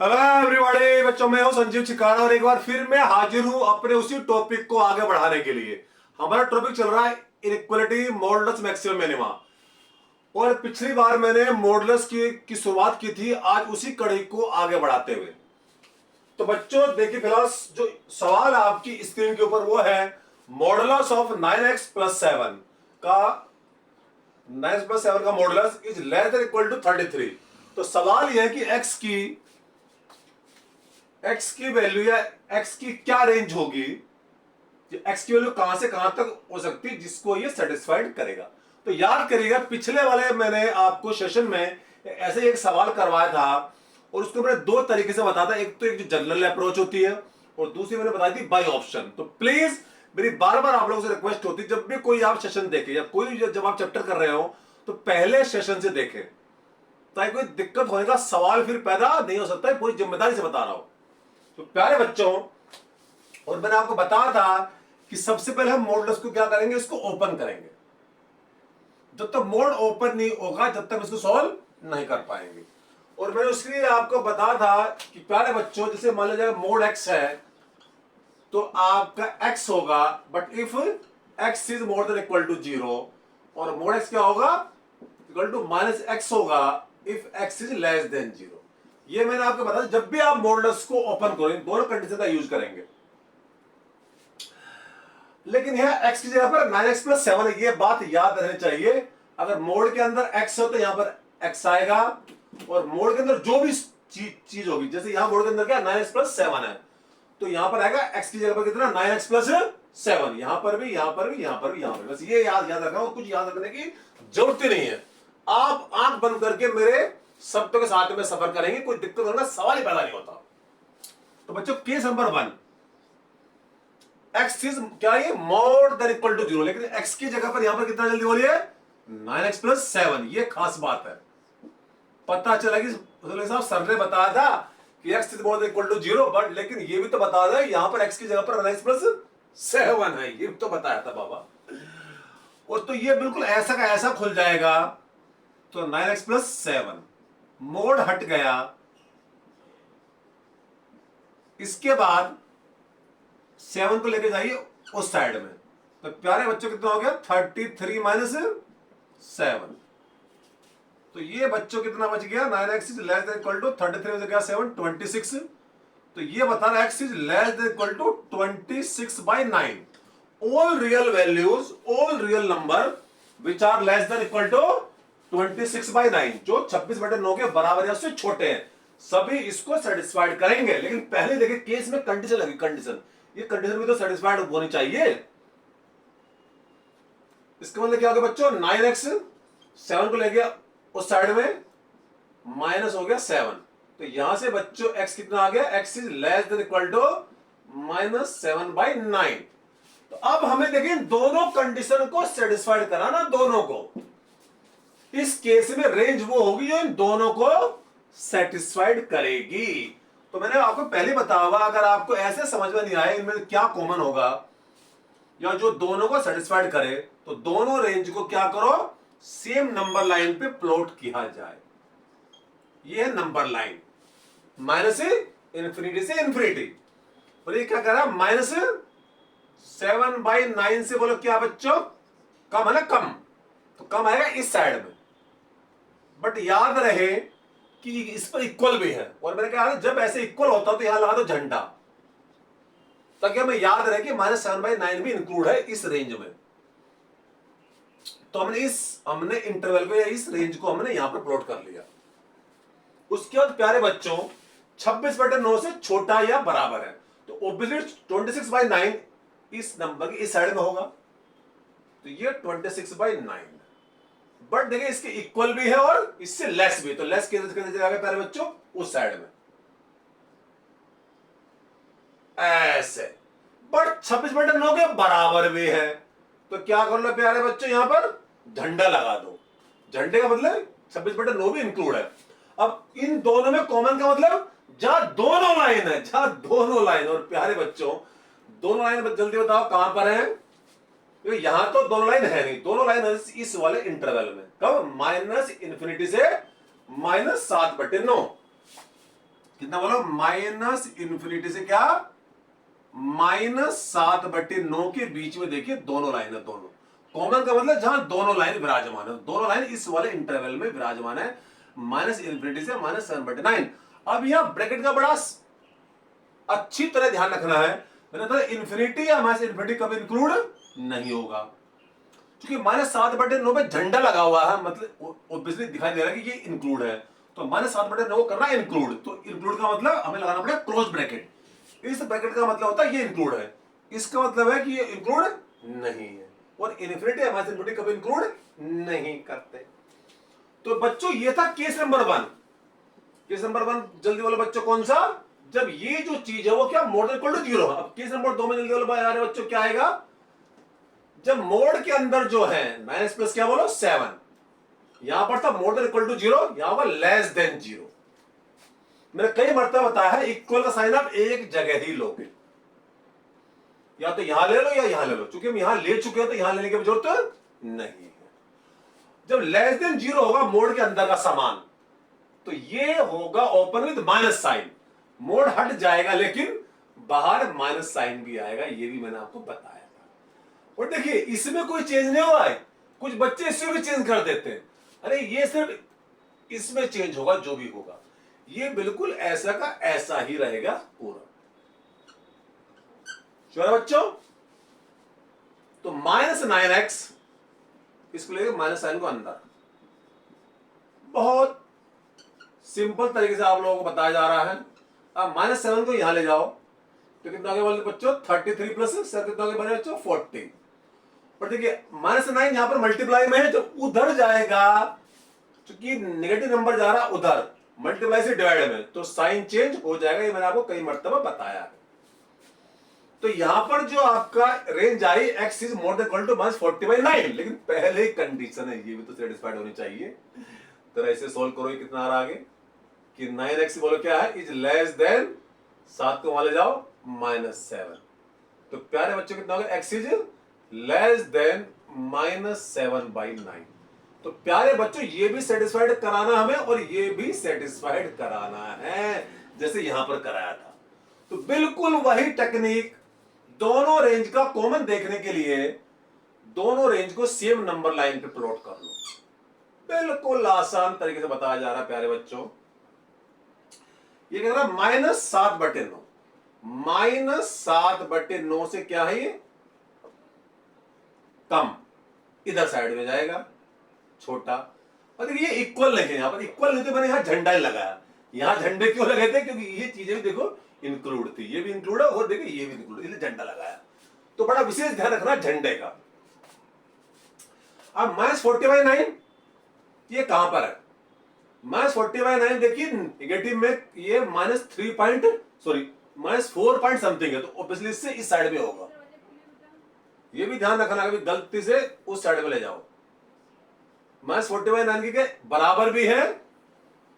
Hello everybody, बच्चों मैं हूं संजीव चिकारा और एक बार फिर मैं हाजिर हूं अपने उसी टॉपिक को आगे बढ़ाने के लिए। हमारा टॉपिक चल रहा है इनइक्वालिटी मॉडुलस मैक्सिमम मिनिमा। और पिछली बार मैंने मॉडुलस की शुरुआत की थी, आज उसी कड़ी को आगे बढ़ाते हुए। तो बच्चों देखिए, फिलहाल जो सवाल आपकी स्क्रीन के ऊपर वो है मॉडुलस ऑफ 9x प्लस 7 का 9x प्लस 7 का modulus is less than equal to 33। तो सवाल यह है कि x की वैल्यू या x की क्या रेंज होगी, x की वैल्यू कहां से कहां तक हो सकती है जिसको ये सेटिस्फाइड करेगा। तो याद करिएगा, पिछले वाले मैंने आपको सेशन में ऐसे एक सवाल करवाया था और उसको मैंने दो तरीके से बताया था। एक तो एक जो जनरल अप्रोच होती है और दूसरी मैंने बताई थी बाय ऑप्शन। तो प्लीज मेरी बार बार आप लोगों से रिक्वेस्ट होती है, जब भी कोई आप सेशन देखें या कोई जब आप चैप्टर कर रहे हो तो पहले सेशन से देखें, ताकि कोई दिक्कत होने का सवाल फिर पैदा नहीं हो सकता है। पूरी जिम्मेदारी से बता रहा हूं। तो प्यारे बच्चों, और मैंने आपको बताया था कि सबसे पहले हम मॉडुलस को क्या करेंगे, इसको ओपन करेंगे। जब तक मोड ओपन नहीं होगा तब तक इसको सॉल्व नहीं कर पाएंगे। और मैंने उसके लिए आपको बताया था कि प्यारे बच्चों, जैसे मान लीजिए मोड एक्स है तो आपका एक्स होगा, but if x is more than equal to 0, और मोड एक्स क्या होगा, इक्वल टू माइनस एक्स होगा if x is less than 0। ये मैंने आपको बताया, जब भी आप मॉडुलस को ओपन करेंगे दोनों कंडीशन का यूज करेंगे। लेकिन यह x की जगह पर 9x प्लस 7 है, ये बात याद रहनी चाहिए। अगर मोड के अंदर x हो तो यहां पर x आएगा, और मोड के अंदर जो भी चीज होगी, जैसे यहां मोड के अंदर क्या 9x प्लस 7 है, तो यहां पर आएगा x की जगह पर कितना 9x प्लस 7। यहां पर भी, यहां पर भी, यहां पर भी, यहां पर। बस ये याद रखना, और कुछ याद रखने की जरूरत ही नहीं है। आप आंख बंद करके मेरे शब्दों के साथ में सफर करेंगे, कोई दिक्कत होने का सवाल ही पैदा नहीं होता। तो बच्चों केस नंबर 1, एक्स इज क्या, ये मोर देन इक्वल टू 0, लेकिन एक्स की जगह पर यहां पर कितना जल्दी बोलिए 9x प्लस 7। ये खास बात है। पता चला कि साहब सर ने बताया था कि x is more than equal to 0, but लेकिन ये भी तो बताया था यहां पर एक्स की जगह पर 9x प्लस 7 है, ये भी तो बताया था बाबा। और तो ये बिल्कुल ऐसा का ऐसा खुल जाएगा। तो 9x प्लस 7 मोड हट गया, इसके बाद 7 को लेके जाइए उस साइड में। तो प्यारे बच्चों कितना हो गया 33 माइनस 7। तो ये बच्चों कितना बच गया, 9x is less than equal to 33 में से गया 7 26। तो ये बता रहा है x is less than equal to 26 by 9। All real values, all real number which are less than equal to 26 by 9, जो 26/9 के बराबर या उससे छोटे हैं, सभी इसको सेटिस्फाइड करेंगे। लेकिन पहले देखिए केस में कंडीशन लगी, कंडीशन, ये कंडीशन भी तो सेटिस्फाइड होनी चाहिए। इसका मतलब क्या हो गया बच्चों, 9x 7 को ले गया उस साइड में, माइनस हो गया 7। तो यहां से बच्चों x कितना आ गया, x is less than equal to minus 7 by 9। तो अब हमें देखिए दोनों कंडीशन को सेटिस्फाइड कराना, दोनों को। इस केस में रेंज वो होगी जो इन दोनों को सेटिस्फाइड करेगी। तो मैंने आपको पहले बताया हुआ, अगर आपको ऐसे समझ में नहीं आए इनमें क्या कॉमन होगा या जो दोनों को सेटिस्फाइड करे, तो दोनों रेंज को क्या करो, सेम नंबर लाइन पे प्लॉट किया जाए। ये है नंबर लाइन, माइनस इंफिनिटी से इंफिनिटी। और ये क्या कर रहा है, माइनस 7/9 से बोलो क्या बच्चों, कम है ना, कम। तो कम आएगा इस साइड में, बट याद रहे कि इस पर इक्वल भी है। और मैंने कहा जब ऐसे इक्वल होता तो यहां लगा दो झंडा, ताकि हमें याद रहे कि -7/9 भी इंक्लूड है इस रेंज में। तो हमने इंटरवल को या इस रेंज को हमने यहां पर प्लॉट कर लिया। उसके बाद प्यारे बच्चों 26/9 से छोटा या बराबर है, तो ऑब्वियसली 26/9 इस नंबर की इस साइड में होगा। तो ये 26/9, बट देखिए इसके इक्वल भी है और इससे लेस भी। तो लेस किधर जाएगा प्यारे बच्चों, उस साइड में ऐसे। बट 26/9 के बराबर भी है, तो क्या कर लो प्यारे बच्चों, यहां पर झंडा लगा दो। झंडे का मतलब 26/9 भी इंक्लूड है। अब इन दोनों में कॉमन का मतलब जहां दोनों लाइन है, जहां दोनों लाइन। और प्यारे बच्चों दोनों लाइन जल्दी बताओ कहां पर है, क्योंकि यहां तो दोनों लाइन है नहीं, दोनों लाइन है इस वाले इंटरवल में। कब, -∞ से -7/9। कितना बोलो, माइनस इन्फिनिटी से क्या, -7/9 के बीच में देखिए दोनों लाइन है, दोनों कॉमन का मतलब जहां दोनों लाइन विराजमान है, दोनों लाइन इस वाले इंटरवल में विराजमान है, माइनस इन्फिनिटी से -7/9। अब यहां ब्रैकेट का बड़ा अच्छी तरह ध्यान रखना है, मैंने कहा इन्फिनिटी या माइनस इन्फिनिटी कभी इंक्लूड नहीं होगा, क्योंकि -7/9 पे झंडा लगा हुआ है, मतलब ऑब्वियसली दिखाई दे रहा है कि ये इंक्लूड है, तो -7/9 करना इंक्लूड, तो इंक्लूड का मतलब हमें लगाना पड़ेगा क्लोज ब्रैकेट, इस ब्रैकेट का मतलब होता है ये इंक्लूड है, इसका मतलब है कि ये इंक्लूड नहीं है, और इन्फिनिटी या माइनस इन्फिनिटी कभी इंक्लूड नहीं करते। तो बच्चों ये था केस नंबर 1। केस नंबर 1 जल्दी बोलो बच्चों कौन सा, जब ये जो चीज है वो क्या मोर देन इक्वल टू 0। अब केस नंबर 2 में जल्दी बोलो यार बच्चों क्या आएगा, जब मोड के अंदर जो है माइनस प्लस क्या बोलो 7, यहां पर था मोर देन इक्वल टू 0, यहां पर लेस देन 0। मैंने कई मरतबा बताया है इक्वल का साइन आप एक जगह ही लोगे, या तो यहां ले लो या यहां ले लो, चूंकि हम यहां ले चुके हैं तो यहां लेने की जरूरत नहीं है। जब लेस देन 0 होगा मोड के अंदर का सामान, तो ये होगा open with minus sign, mod हट जाएगा लेकिन बाहर माइनस साइन भी आएगा, ये भी मैंने आपको बताया था। और देखिए इसमें कोई चेंज नहीं हुआ है, कुछ बच्चे इसमें भी चेंज कर देते हैं, अरे ये सिर्फ इसमें चेंज होगा, जो भी होगा ये बिल्कुल ऐसा का ऐसा ही रहेगा पूरा। श्योर है बच्चों? तो -9x इसको लेके माइनस साइन को अंदर, बहुत सिंपल तरीके से आप लोगों को बताया जा रहा है। अब -7 को यहां ले जाओ तो कितना आगे बोलते बच्चों 33 प्लस सर कितना आगे बने बच्चों 40। पर देखिए -9 यहां पर मल्टीप्लाई में है, जब उधर जाएगा क्योंकि नेगेटिव नंबर जा रहा उधर मल्टीप्लाई से डिवाइड में, तो साइन चेंज हो जाएगा, ये मैंने आपको कई मर्तबा बताया है। तो यहां पर जो आपका रेंज आई x is more than equal to -40/9, लेकिन पहले ही कंडीशन है ये भी तो सेटिस्फाइड होनी चाहिए। तो ऐसे सोल्व करो, कितना आ रहा आगे कि 9x बोलो क्या है, इज लेस देन 7 को वहां ले जाओ -7, तो प्यारे बच्चों कितना होगा x इज लेस देन -7/9। तो प्यारे बच्चों ये भी सेटिस्फाइड कराना हमें और ये भी सेटिस्फाइड कराना है जैसे यहां पर कराया था। तो बिल्कुल वही टेक्निक, दोनों रेंज का कॉमन देखने के लिए दोनों रेंज को सेम नंबर लाइन पे प्लॉट कर लो, बिल्कुल आसान तरीके से बताया जा रहा है प्यारे बच्चों। ये कह रहा है -7/9, -7/9 से क्या है ये कम, इधर साइड में जाएगा छोटा। और देखिए ये इक्वल नहीं है, यहां पर इक्वल नहीं तो मैंने यहां झंडा ही लगाया, यहां झंडे क्यों लगे थे, क्योंकि ये चीजें भी देखो इंक्लूड थी, ये भी इंक्लूड है और देखिए ये भी इंक्लूड, इसलिए झंडा लगाया। तो बड़ा विशेष ध्यान रखना झंडे का। अब -40/9 ये कहां पर है, -40/9 देखिए नेगेटिव में ये -4 पॉइंट समथिंग है, तो ऑब्वियसली इससे इस साइड में होगा, ये भी ध्यान रखना कभी गलती से उस साइड में ले जाओ। -40/9 के बराबर भी है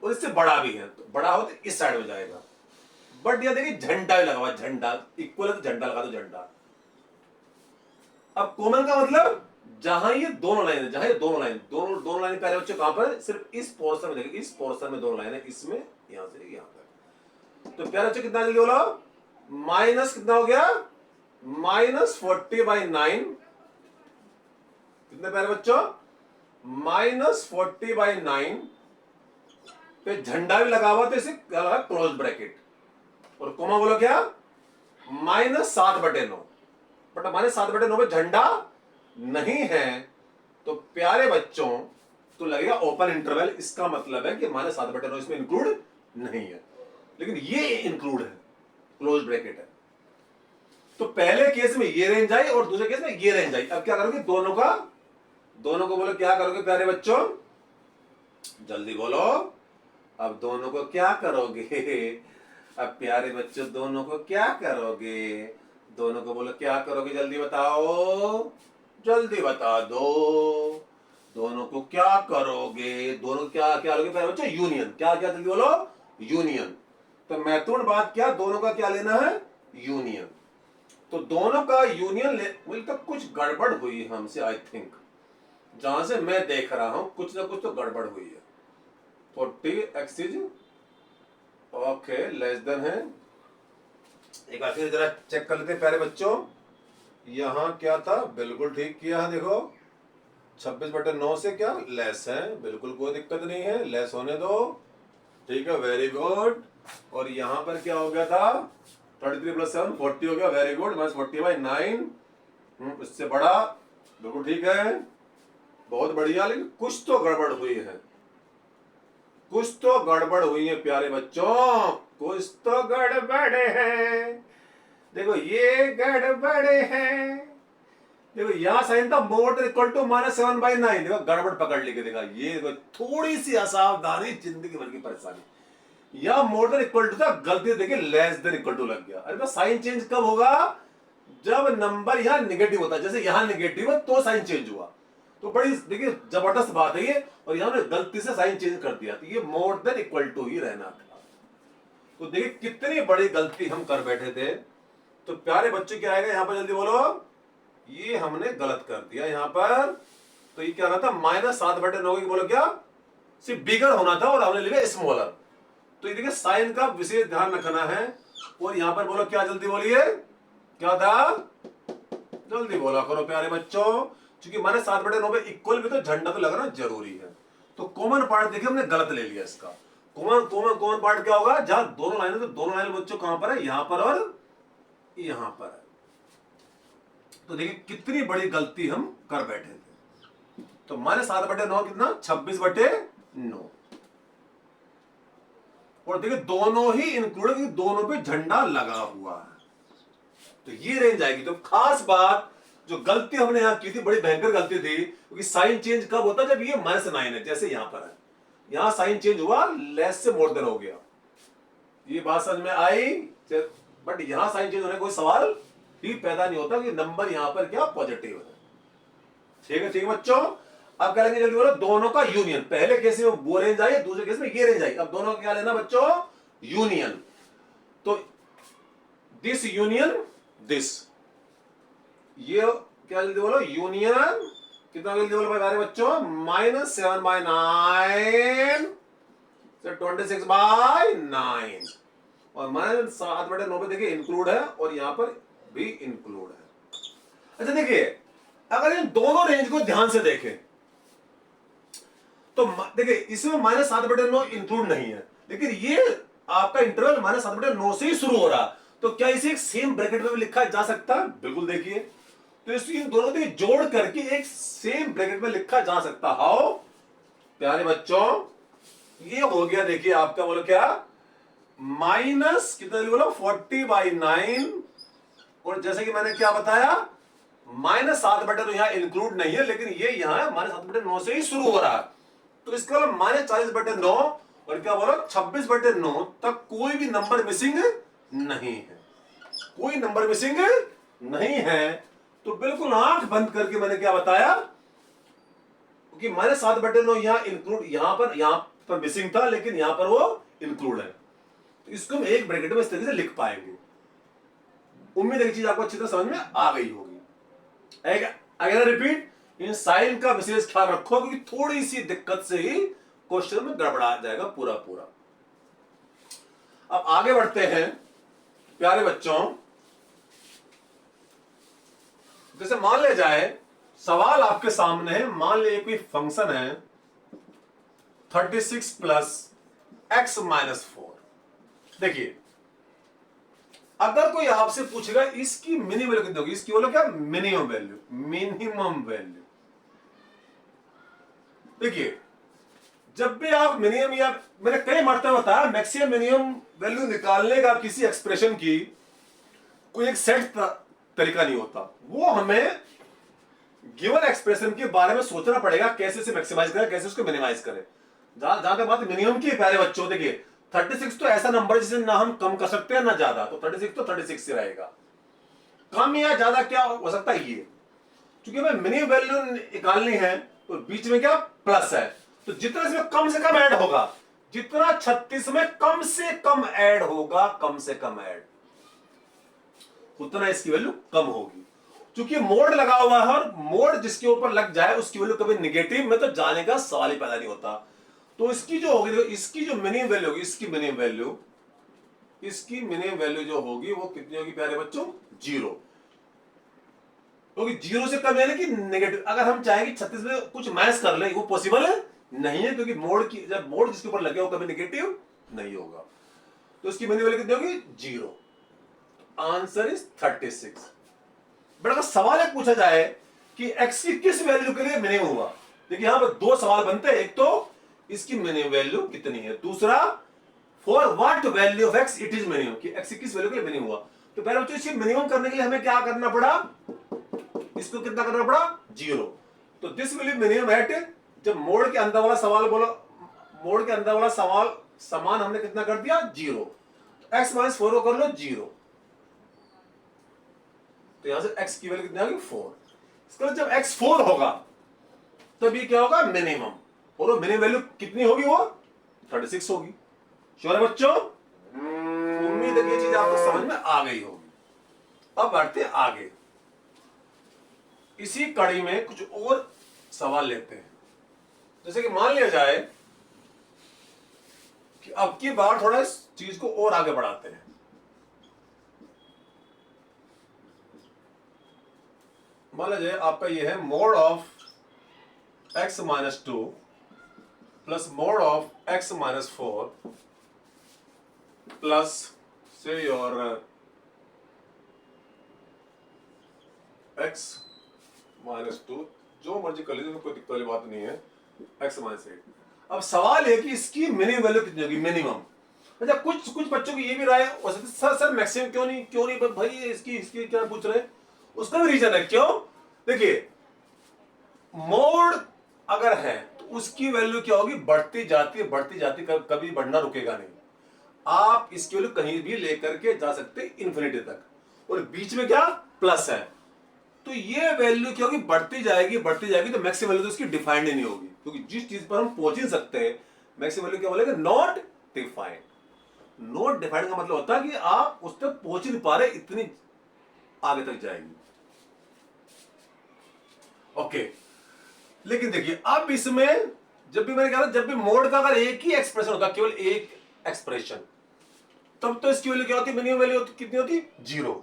और इससे बड़ा भी है, तो बड़ा हो तो इस साइड में जाएगा, बट यह देखिए झंडा भी लगा हुआ, झंडा इक्वल है तो झंडा लगा दो झंडा। अब कॉमन का मतलब जहां ये दोनों लाइन है, जहां ये दोनों लाइन प्यारे बच्चों कहां पर, सिर्फ इस पोर्शन में देखिए, इस पोर्शन में दोनों लाइन है, इसमें यहां से यहां तक। तो प्यारे बच्चों कितना जल्दी बोला, माइनस कितना हो गया -40/9, कितने प्यारे बच्चों -40/9 पे झंडा भी लगा हुआ, तो इसे क्या लगा क्लोज ब्रैकेट, और कोमा बोलो क्या -7/9, बट -7/9 पे झंडा नहीं है, तो प्यारे बच्चों तो लगेगा ओपन इंटरवल, इसका मतलब है कि -7/9 इसमें इंक्लूड नहीं है, लेकिन ये इंक्लूड है, क्लोज ब्रैकेट है। तो पहले केस में ये रेंज आई और दूसरे केस में ये रेंज आई। अब क्या करोगे, दोनों को बोलो क्या करोगे प्यारे बच्चों, जल्दी बोलो, अब दोनों को क्या करोगे, अब प्यारे बच्चों दोनों को क्या करोगे, दोनों को बोलो क्या करोगे, जल्दी बताओ, जल्दी बता दो, दोनों को क्या करोगे, दोनों क्या क्या लोगे प्यारे बच्चों, यूनियन, क्या क्या जल्दी बोलो, यूनियन। तो महत्वपूर्ण बात क्या, दोनों का क्या लेना है, यूनियन। तो दोनों का यूनियन ले, मुझे तो कुछ गड़बड़ हुई हमसे, आई थिंक जहां से मैं देख रहा हूं कुछ ना कुछ तो गड़बड़ हुई है। 40x is okay, less than है। एक बार फिर जरा चेक कर लेते हैं प्यारे बच्चों, यहाँ क्या था, बिल्कुल ठीक किया है। देखो 26/9 से क्या लेस है, बिल्कुल कोई दिक्कत नहीं है, लेस होने दो। ठीक है, वेरी गुड। और यहाँ पर क्या हो गया था, 33 + 7 40 हो गया, वेरी गुड, -40/9, इससे बड़ा, बिल्कुल ठीक है, बहुत बढ़िया। लेकिन कुछ तो गड़बड़ हुई है, कुछ तो गड़बड़ हुई है प्यारे बच्चों, कुछ तो गड़बड़ है। देखो ये गड़बड़ है, देखो यहाँ साइन था मोर देन इक्वल टू -7/9, देखो गड़बड़ पकड़ ली, देखा ये देखो, थोड़ी सी असावधानी जिंदगी भर की परेशानी। या मोर देन इक्वल टू था, गलती देखिए लेस देन इक्वल टू लग गया। अरे साइन चेंज कब होगा, जब नंबर यहाँ निगेटिव होता है, जैसे यहाँ निगेटिव है तो साइन चेंज हुआ। तो बड़ी देखिए जबरदस्त बात है ये, और यहाँ ने गलती से साइन चेंज कर दिया, तो ये मोर देन इक्वल टू ही रहना था। तो देखिए कितनी बड़ी गलती हम कर बैठे थे। तो प्यारे बच्चों क्या आएगा यहाँ पर, जल्दी बोलो, ये हमने गलत कर दिया यहाँ पर। तो ये क्या रहा था, -7/9 की बोलो क्या, सिर्फ बिगर होना था और हमने लिखा स्मॉलर। तो ये देखिए साइन का विशेष ध्यान रखना है। और यहाँ पर बोलो क्या, जल्दी बोलिए, क्या था, जल्दी बोला करो प्यारे बच्चों, क्योंकि -7/9 पे इक्वल भी तो झंडा तो लगना जरूरी है। तो कॉमन पार्ट देखिए हमने गलत ले लिया इसका। कॉमन पार्ट क्या होगा, जहां दोनों लाइन है, तो दोनों लाइन बच्चों कहां पर है, यहां पर और यहां पर है। तो देखिए कितनी बड़ी गलती हम कर बैठे थे। तो -7/9 कितना, 26/9। और देखिए दोनों ही इंक्लूड, दोनों पे झंडा लगा हुआ है। तो ये रेंज आएगी। तो खास बात, जो गलती हमने यहां की थी, बड़ी भयंकर गलती थी, क्योंकि साइन चेंज कब होता है, जब ये -9 है, जैसे यहां पर है, यहां साइन चेंज हुआ, लेस से मोर देन हो गया। ये बात समझ में आई। बट यहां साइन चेंज होने का कोई सवाल ही पैदा नहीं होता कि नंबर यहां पर क्या पॉजिटिव है। ठीक है बच्चों। अब क्या लेंगे, जल्दी बोलो, दोनों का यूनियन। पहले केस में वो रेंज आई, दूसरे केस में ये रेंज आई। अब दोनों का क्या लेना बच्चों, यूनियन। तो दिस यूनियन दिस, ये क्या, जल्दी बोलो, यूनियन कितना, जल्दी बोलो भाई बच्चों, -7/9 से 26/9, और -7/9 पे देखिए इंक्लूड है, और यहां पर भी इंक्लूड है। अच्छा देखिए, अगर इन दोनों रेंज को ध्यान से देखें, तो देखिए इसमें -7/9 इंक्लूड नहीं है, लेकिन ये आपका इंटरवल -7/9 से ही शुरू हो रहा। तो क्या इसे एक सेम ब्रैकेट में भी लिखा जा सकता है, बिल्कुल देखिए। तो इन दोनों को जोड़ करके एक सेम ब्रैकेट में लिखा जा सकता। हाउ, प्यारे बच्चों, ये हो गया, देखिए आपका बोलो क्या, माइनस कितना बोलो, 40/9। और जैसे कि मैंने क्या बताया, -7/9 यहां इंक्लूड नहीं है, लेकिन ये यहां है, -7/9 से ही शुरू हो रहा है। तो इसका मतलब -40/9 और क्या बोलो 26/9 तक कोई भी नंबर मिसिंग नहीं है, कोई नंबर मिसिंग नहीं है। तो बिल्कुल आंख बंद करके मैंने क्या बताया, क्योंकि -7/9 यहां इंक्लूड, यहां पर मिसिंग था, लेकिन यहां पर वो इंक्लूड है। तो इसको हम एक ब्रैकेट में इस तरीके से लिख पाएंगे। उम्मीद है कि चीज आपको अच्छी तरह समझ में आ गई होगी। अगेन रिपीट, इन साइन का विशेष ख्याल रखो, क्योंकि थोड़ी सी दिक्कत से ही क्वेश्चन में गड़बड़ा जाएगा पूरा। अब आगे बढ़ते हैं प्यारे बच्चों। जैसे मान ले जाए, सवाल आपके सामने है, मान ले कोई फंक्शन है 36 + x - 4। देखिए, अगर कोई आपसे पूछेगा इसकी मिनिमम वैल्यू कितनी होगी, इसकी बोलो क्या, मिनिमम वैल्यू। देखिए, जब भी आप मिनिमम, या मैंने कई मरतबा बताया, मैक्सिमम मिनिमम वैल्यू निकालने का किसी एक्सप्रेशन की कोई एक सेट तरीका नहीं होता। वो हमें गिवन एक्सप्रेशन के बारे में सोचना पड़ेगा, कैसे से मैक्सिमाइज करें, कैसे उसको मिनिमाइज करें। जहां तक बात मिनिमम की, प्यारे बच्चों, देखिए 36 तो ऐसा नंबर जिसे ना हम कम कर सकते हैं ना ज्यादा, तो 36 तो 36 से रहेगा। कम या ज्यादा क्या हो सकता है, ये क्योंकि हमें मिनिमम वैल्यू निकालनी है, तो बीच में क्या प्लस है, तो जितना इसमें कम से कम ऐड होगा, जितना 36 में कम से कम ऐड होगा, कम से कम ऐड, उतना इसकी वैल्यू कम होगी। क्योंकि मोड लगा हुआ है, और मोड जिसके ऊपर लग जाए उसकी वैल्यू कभी निगेटिव में तो जाने का सवाल ही पैदा नहीं होता। तो इसकी जो होगी, इसकी जो मिनिमम वैल्यू होगी, इसकी मिनिमम वैल्यू इसकी मिनिमम वैल्यू जो होगी वो कितनी होगी प्यारे बच्चों? 0। क्योंकि 0 से कम यानी कि नेगेटिव। अगर हम चाहें कि 36 में कुछ माइनस कर ले, वो पॉसिबल है नहीं है, क्योंकि मोड की जब मोड जिसके ऊपर लगे वो कभी नेगेटिव नहीं होगा। तो इसकी मिनिमम वैल्यू कितनी होगी? 0। Answer is 36। बट अगर सवाल एक पूछा जाए कि x की किस वैल्यू के लिए मिनिमम हुआ, देखिए यहां पर दो सवाल बनते हैं। एक तो इसकी मिनिमम वैल्यू कितनी है, दूसरा for what value of x it is minimum, कि x की किस वैल्यू के लिए मिनिमम हुआ। तो पहले बच्चों इसकी मिनिमम करने के लिए हमें क्या करना पड़ा? इसको कितना करना पड़ा? 0। तो this will be minimum at, जब मोड के अंदर वाला सवाल बोलो, मोड के अंदर वाला सवाल समान हमने कितना कर दिया? 0। तो x माइनस 4 को कर लो 0। तो यहां से x की वैल्यू कितनी होगी? 4। इसका मतलब जब x 4 होगा तब ये क्या होगा? मिनिमम। और वो मिनिमम वैल्यू कितनी होगी? वो 36 होगी। श्योर है बच्चों? उम्मीद है कि ये चीज आपको समझ में आ गई होगी। अब बढ़ते आगे, इसी कड़ी में कुछ और सवाल लेते हैं। जैसे कि मान लिया जाए कि अब की बार थोड़ा इस चीज को और आगे बढ़ाते हैं। मान लीजिए आपका ये है mode of x minus 2 plus mode of x minus 4 plus से योर x माइनस 2, जो मर्जी कर लीजिए, कोई दिक्कत वाली बात नहीं है, x माइनस 8। अब सवाल है कि इसकी मिनिमम वैल्यू कितनी होगी? मिनिमम। अच्छा, कुछ बच्चों की ये भी राय हो सकती है, सर मैक्सिमम क्यों नहीं भाई, इसकी क्या पूछ रहे हैं? उसका भी रीजन है। क्यों? देखिए, मोड अगर है तो उसकी वैल्यू क्या होगी? बढ़ती जाती कभी बढ़ना रुकेगा नहीं। आप इसकी वैल्यू कहीं भी लेकर के जा सकते इंफिनिटी तक, और बीच में क्या प्लस है, तो ये वैल्यू क्या होगी? बढ़ती जाएगी। तो मैक्सिमम वैल्यू तो इसकी डिफाइंड ही नहीं होगी, क्योंकि जिस चीज पर हम पहुंच ही सकते हैं, मैक्सिमम वैल्यू क्या बोलेगा? Not defined. नॉट डिफाइंड का मतलब होता है कि आप उस तक पहुंच नहीं पा रहे, इतनी आगे तक जाएगी। ओके, लेकिन देखिए अब इसमें जब भी मैंने कहा जब भी मोड का अगर एक ही एक्सप्रेशन होता, केवल एक एक्सप्रेशन, तब तो इसकी वैल्यू क्या होती? मिनिमम वैल्यू कितनी होती? 0।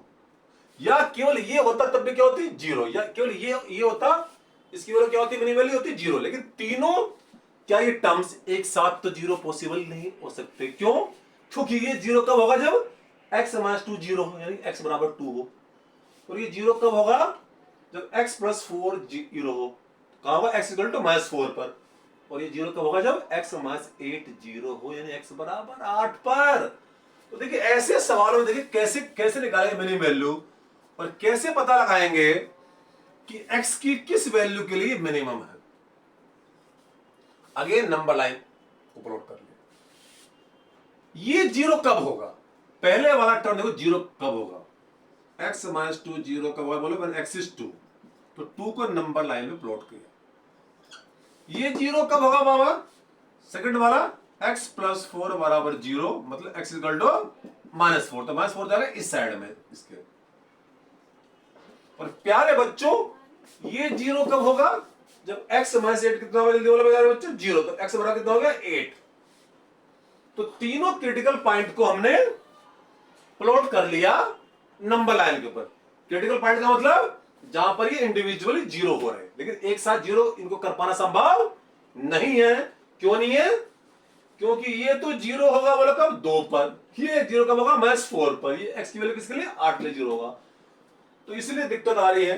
या केवल ये होता तब भी क्या होती? 0। या केवल ये होता, इसकी वैल्यू क्या होती? मिनिमम वैल्यू होती 0। लेकिन तीनों क्या ये टर्म्स एक साथ तो 0 पॉसिबल नहीं हो सकते। क्यों? क्योंकि ये 0 कब होगा? जब x माइनस 2 0 हो, यानी x बराबर 2 हो। और ये 0 कब होगा? जब x प्लस 4 0 हो। कहां होगा? x इक्वल टू माइनस 4 पर। और ये 0 कब होगा? जब x माइनस 8 0 हो, यानी x बराबर 8 पर। तो देखिए ऐसे सवालों में देखिए कैसे निकालेंगे मिनिमम वैल्यू, और कैसे पता लगाएंगे कि x की किस वैल्यू के लिए मिनिमम है। अगेन नंबर लाइन को प्लॉट कर लिया। ये 0 कब होगा? पहले वाला टर्म देखो 0 कब होगा? x माइनस 2 0 कब होगा? बोलो when x is 2, तो 2 को नंबर लाइन में प्लॉट किया। ये 0 कब होगा बाबा? सेकंड वाला x प्लस 4 बराबर 0, मतलब x इक्वल टू माइनस 4, तो माइनस 4 जाएगा इस साइड में इसके। और प्यारे बच्चों, ये 0 कब होगा? जब x माइनस 8 कितना होगा? जल्दी बोलो प्यारे बच्चों। 0, तो x बराबर कितना हो गया? 8। तो तीनों क्रिटिकल पॉइंट को हमने प्लॉट कर लिया नंबर लाइन के ऊपर। क्रिटिकल पॉइंट का मतलब जहां पर ये इंडिविजुअली 0 हो रहे हैं, लेकिन एक साथ 0 इनको कर पाना संभव नहीं है। क्यों नहीं है? क्योंकि ये तो 0 होगा बोलो कब? 2 पर। ये 0 कब होगा? माइनस 4 पर। ये x की वैल्यू किसके लिए? 8 के लिए 0 होगा। तो इसलिए दिक्कत आ रही है।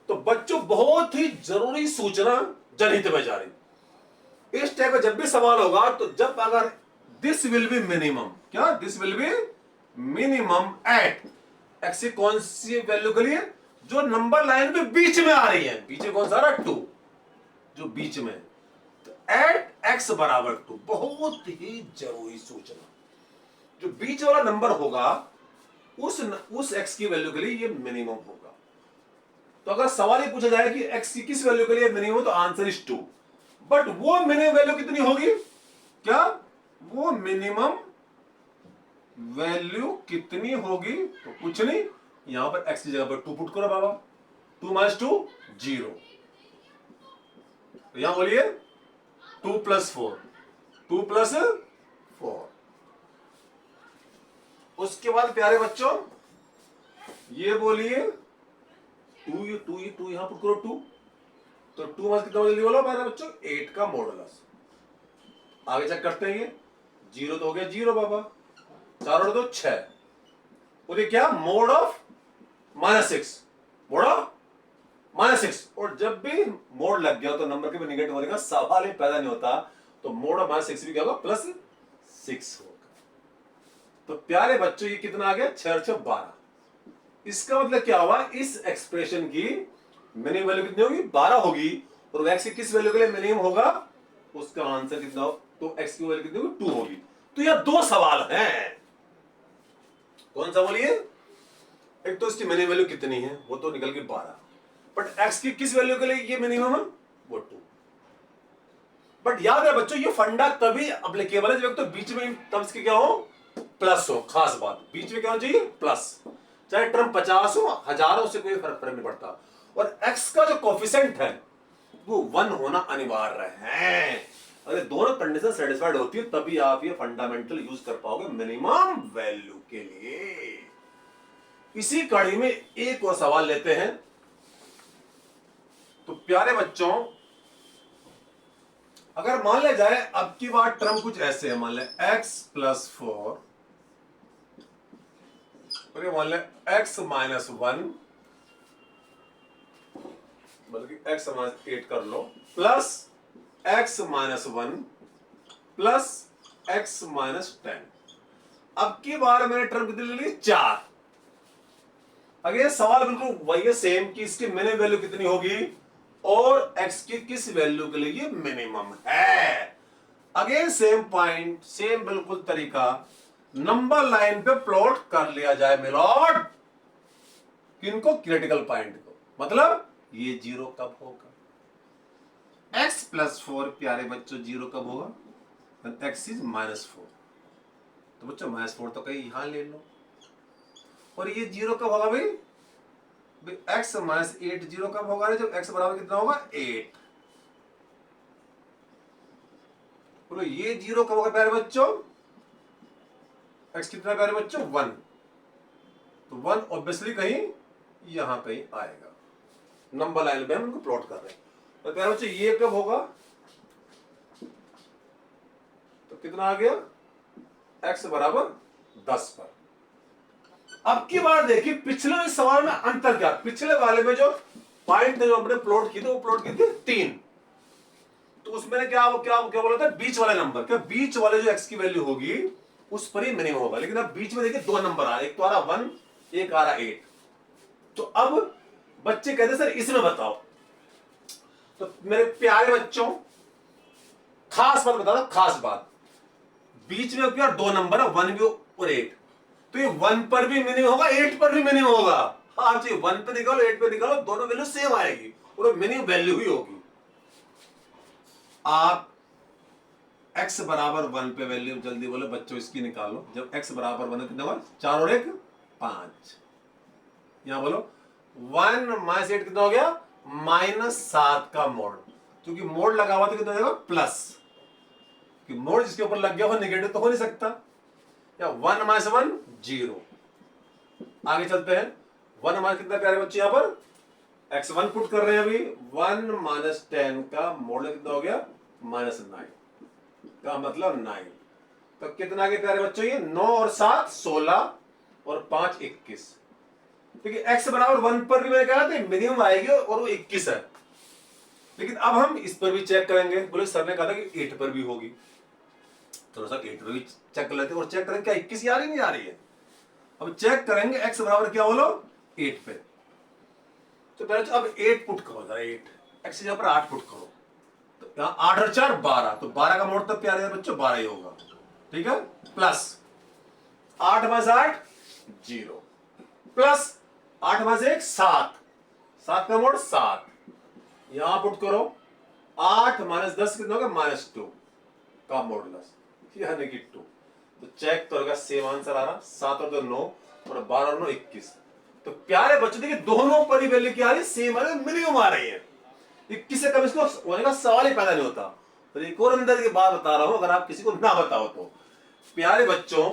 तो बच्चों बहुत ही जरूरी सूचना जनहित में जा रही। इस टाइप का जब भी सवाल होगा, तो जब अगर दिस विल बी मिनिमम, क्या this will be minimum at x की कौन सी वैल्यू के लिए? जो नंबर लाइन पे बीच में आ रही है। बीच में कौन सा आ रहा है? 2, जो बीच में। तो एट x बराबर 2, बहुत ही जरूरी सूचना। जो बीच वाला नंबर होगा उस x की वैल्यू के लिए ये मिनिमम होगा। तो अगर सवाल ये पूछा जाए कि x की किस वैल्यू के लिए मिनिमम, तो आंसर इज 2। बट वो मिनिमम वैल्यू कितनी होगी? क्या वो मिनिमम वैल्यू कितनी होगी? तो कुछ नहीं, यहां पर x की जगह पर 2 पुट करो बाबा। 2 माइनस 2 0। तो यहां बोलिए 2 प्लस 4, 2 प्लस 4। उसके बाद प्यारे बच्चों ये बोलिए टू, ये टू, ये टू यहां पुट करो टू, तो टू माइनस कितना जल्दी बोलो प्यारे बच्चों 8 का मॉडुलस। आगे चेक करते हैं ये जीरो तो हो गया जीरो बाबा, 4 और 2 6, और ये क्या मोड ऑफ -6, मोड ऑफ -6। और जब भी मोड लग गया तो नंबर के भी निगेटिव होने का सवाल ही पैदा नहीं होता, तो मोड ऑफ -6 भी क्या होगा +6 होगा। तो प्यारे बच्चों ये कितना आ गया 6 और 6 12। इसका मतलब क्या हुआ, इस एक्सप्रेशन की मिनिमम वैल्यू कितनी होगी 12 होगी, और x की किस वैल्यू के लिए मिनिमम होगा उसका आंसर कितना हो, तो x की वैल्यू कितनी होगी 2 होगी। तो यह दो सवाल हैं, कौन सा बोलिए, एक तो इसकी मिनिमम वैल्यू कितनी है वो तो निकल गई 12, बट x की किस वैल्यू के लिए ये मिनिमम है वो 2। बट याद है बच्चों ये फंडा तभी अप्लीकेबल है जब तो बीच में टर्म्स के क्या हो प्लस हो, खास बात बीच में क्या होना चाहिए प्लस, चाहे टर्म 50 हो 1000 हो उससे कोई फर्क नहीं पड़ता। और x का जो कोफिशिएंट है वो 1 होना अनिवार्य है। अगर दोनों कंडीशन सेटिस्फाइड होती है तभी आप ये फंडामेंटल यूज कर पाओगे मिनिमम वैल्यू के लिए। इसी कड़ी में एक और सवाल लेते हैं। तो प्यारे बच्चों अगर मान लिया जाए अब की बार टर्म कुछ ऐसे है, मान ले x+4 और ये मान ले x-1 बल्कि x-8 कर लो प्लस x-1 प्लस x-10। अब की बार मैंने टर्म कितनी ले ली 4। अगेन सवाल बिल्कुल वही है सेम कि इसकी मिनिमम वैल्यू कितनी होगी और x की किस वैल्यू के लिए ये मिनिमम है। अगेन सेम पॉइंट सेम बिल्कुल तरीका, नंबर लाइन पे प्लॉट कर लिया जाए मिलॉर्ड, किनको क्रिटिकल पॉइंट को, मतलब ये जीरो कब होगा, x+4 प्यारे बच्चों जीरो कब होगा, x इज -4, तो बच्चों -4 तो कहीं यहां ले लो, और ये जीरो कब होगा भाई x-8 जीरो कब होगा, जब x बराबर कितना होगा 8। बोलो ये जीरो कब होगा प्यारे बच्चों, x कितना प्यारे बच्चों 1, तो 1 ऑब्वियसली कहीं यहां कहीं आएगा, नंबर लाइन पे हम उनको प्लॉट कर रहे हैं। तो प्यारे बच्चों ये कब होगा, तो कितना आ गया x बराबर 10 पर। अब की बार देखिए पिछले सवाल में अंतर क्या, पिछले वाले में जो पॉइंट जो हमने प्लॉट की थी वो प्लॉट की थी 3, तो उसमें क्या बोला था बीच वाले नंबर, क्या बीच वाले जो x की वैल्यू होगी उस पर ही मिनिमम होगा। लेकिन अब बीच में देखिए दो नंबर आ रहे, एक तो आ रहा 1 एक आ रहा 8। तो अब बच्चे कहते सर इसमें बताओ, तो मेरे प्यारे बच्चों खास बात बता दो, खास बात बीच में यार दो नंबर है 1 भी और 8, तो ये 1 पर भी मिनिमम होगा 8 पर भी मिनिमम होगा। आप जी 1 पे निकालो 8 पे निकालो दोनों वैल्यू सेम आएगी और मिनिमम वैल्यू ही होगी। आप x बराबर 1 पे वैल्यू जल्दी बोलो बच्चों इसकी निकालो, जब x बराबर 1 कितना होगा 4 और 1 5, यहां बोलो 1 - 8 कितना हो गया -7 का मोड, क्योंकि मोड लगा हुआ तो कितना हो जाएगा प्लस, कि मोड जिसके ऊपर लग गया वो नेगेटिव तो हो नहीं सकता, या 1 - 1 0। आगे चलते हैं 1 - कितना प्यारे बच्चे यहां पर x1 पुट कर रहे हैं अभी, 1 - 10 का मोड कितना हो गया -9 का मतलब 9, तो कितना आगे प्यारे बच्चों ये 9 और 7 16 और 5 21। देखिए x बराबर 1 पर भी मैंने कहा था मिनिमम आएगी और वो 21 है, लेकिन अब हम इस पर भी चेक करेंगे, बोले सर ने कहा था कि 8 पर भी होगी, थोड़ा सा 8 पर भी चेक कर लेते हैं, और चेक करेंगे क्या 21 आ रही नहीं आ रही है। अब चेक करेंगे x बराबर क्या बोलो 8 पे, तो पहले अब 8 पुट करो जरा, 8 x की जगह पर 8 पुट करो, तो यहां 8 और 4 12, तो 12 का मोड तब प्यारे बच्चों 12 ही होगा, ठीक है, प्लस 8 - 8 0 प्लस 8 - 1 7, 7 का मोड 7, यहां पुट करो 8 - 10 कितना होगा -2 का मॉडुलस, यानी कि 2। तो चेक करोगे सेम आंसर आ रहा, 7 और 2 9 और 12 और 9 21। तो प्यारे बच्चों देखिए दोनों पर ही वैल्यू क्या आ रही है सेम आ रही है, मिनिमम आ रही है, 21 से कम इसको होने का सवाल ही पैदा नहीं होता। तो एक और अंदर की बात बता रहा हूं अगर आप किसी को ना बताओ तो, प्यारे बच्चों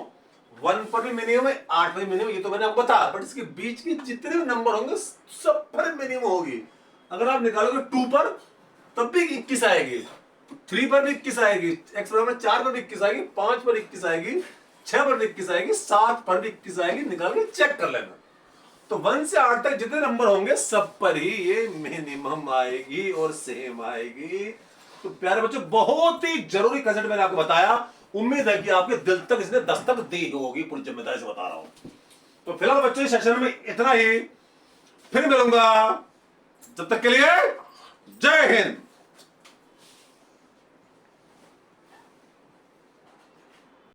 1 पर भी मिनिमम है, 8 पर भी मिनिमम, ये तो मैंने आपको बताया, बट इसके बीच के जितने भी नंबर होंगे सब पर मिनिमम होगी। अगर आप निकालोगे 2 पर तब भी 21 आएगी, 3 पर भी 21 आएगी, x बराबर 4 पर भी 21 आएगी, 5 पर 21 आएगी, 6 पर भी 21 आएगी, 7 पर भी 21 आएगी, निकाल के चेक कर लेना। तो 1 से 8 तक जितने नंबर होंगे सब पर ही ये मिनिमम आएगी और सेम आएगी। तो प्यारे बच्चों, बहुत ही जरूरी कंसेप्ट मैंने आपको बताया, उम्मीद है कि आपके दिल तक इसने दस्तक दी होगी, पूरी जिम्मेदारी से बता रहा हूं। तो फिलहाल बच्चों इस सेशन में इतना ही, फिर मिलूंगा, तब तक के लिए जय हिंद।